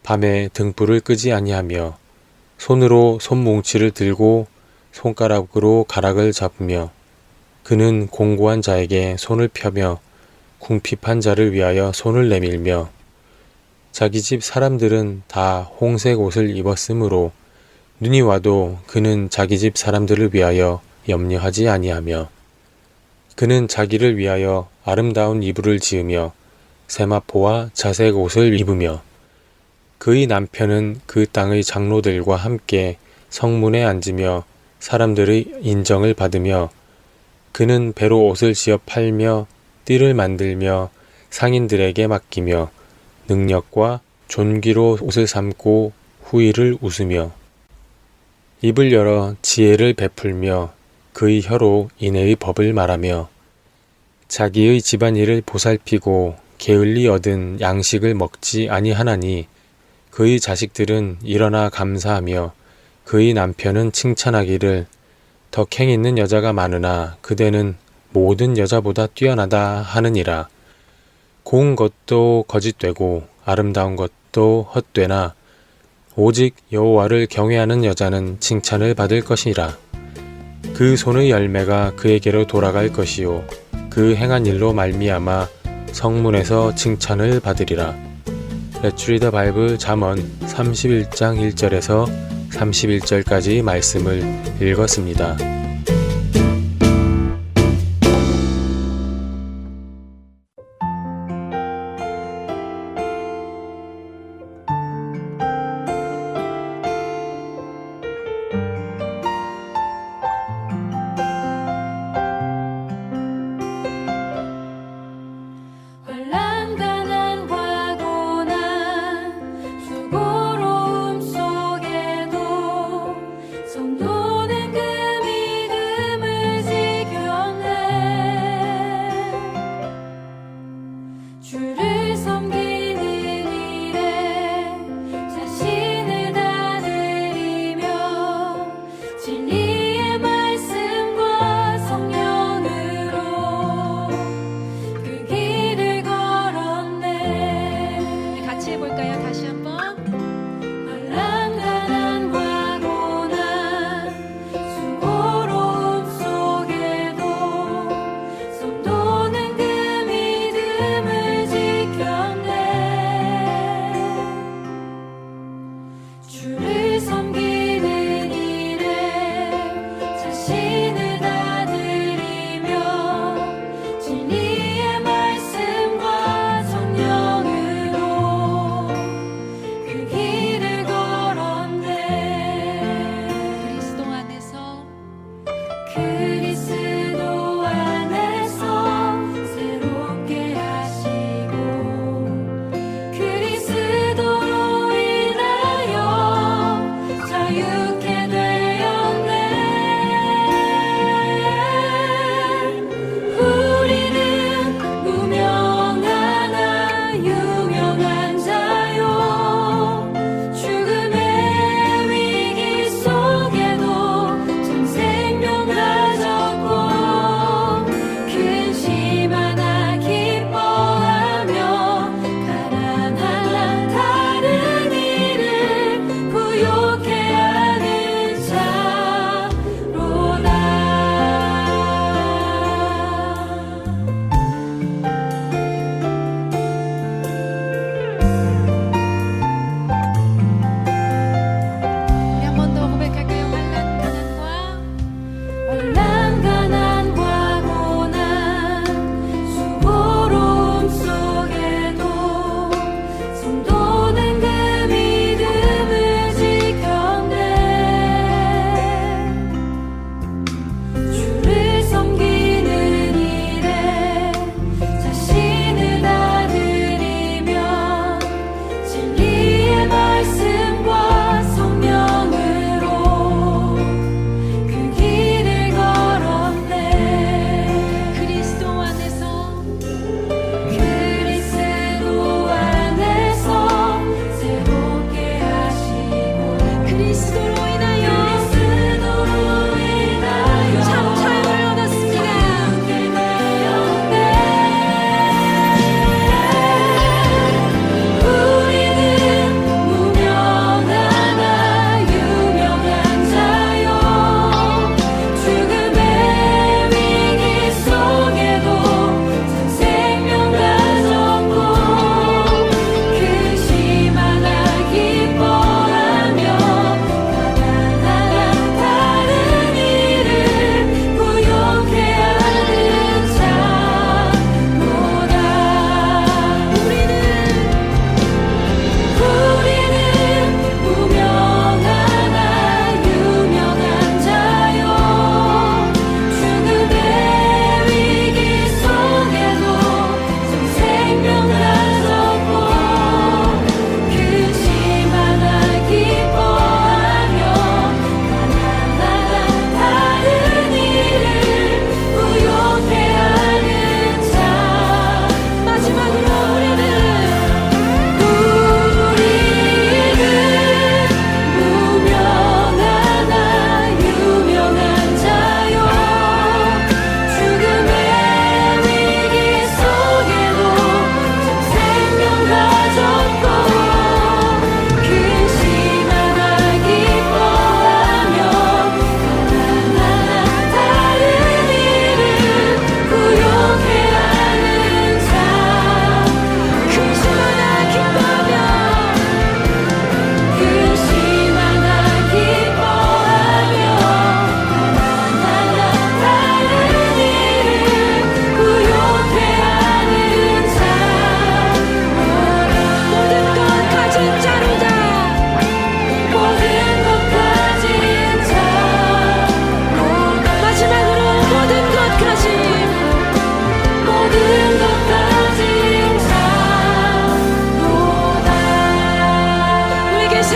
밤에 등불을 끄지 아니하며 손으로 손뭉치를 들고 손가락으로 가락을 잡으며 그는 공고한 자에게 손을 펴며 궁핍한 자를 위하여 손을 내밀며 자기 집 사람들은 다 홍색 옷을 입었으므로 눈이 와도 그는 자기 집 사람들을 위하여 염려하지 아니하며 그는 자기를 위하여 아름다운 이불을 지으며 세마포와 자색 옷을 입으며 그의 남편은 그 땅의 장로들과 함께 성문에 앉으며 사람들의 인정을 받으며 그는 배로 옷을 지어 팔며 띠를 만들며 상인들에게 맡기며 능력과 존귀로 옷을 삼고 후일을 웃으며 입을 열어 지혜를 베풀며 그의 혀로 인애의 법을 말하며 자기의 집안일을 보살피고 게을리 얻은 양식을 먹지 아니하나니 그의 자식들은 일어나 감사하며 그의 남편은 칭찬하기를 덕행 있는 여자가 많으나 그대는 모든 여자보다 뛰어나다 하느니라. 고운 것도 거짓되고 아름다운 것도 헛되나 오직 여호와를 경외하는 여자는 칭찬을 받을 것이라. 그 손의 열매가 그에게로 돌아갈 것이요 그 행한 일로 말미암아 성문에서 칭찬을 받으리라. Let's read the Bible 잠언 31장 1절에서 31절까지 말씀을 읽었습니다. 환난 가난과 고난 수고로운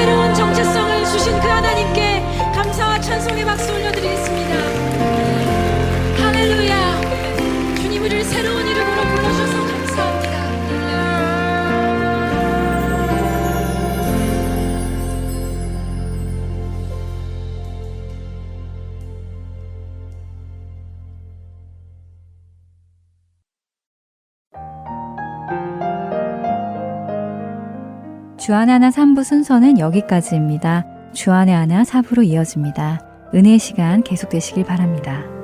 새로운 정체성을 주신 그 하나님께 감사와 찬송의 박수 올려드리겠습니다. 할렐루야. 주님 우리를 새로운 이름으로 불러주셔서 감사합니다. 주안의 하나 3부 순서는 여기까지입니다. 주안의 하나 4부로 이어집니다. 은혜의 시간 계속되시길 바랍니다.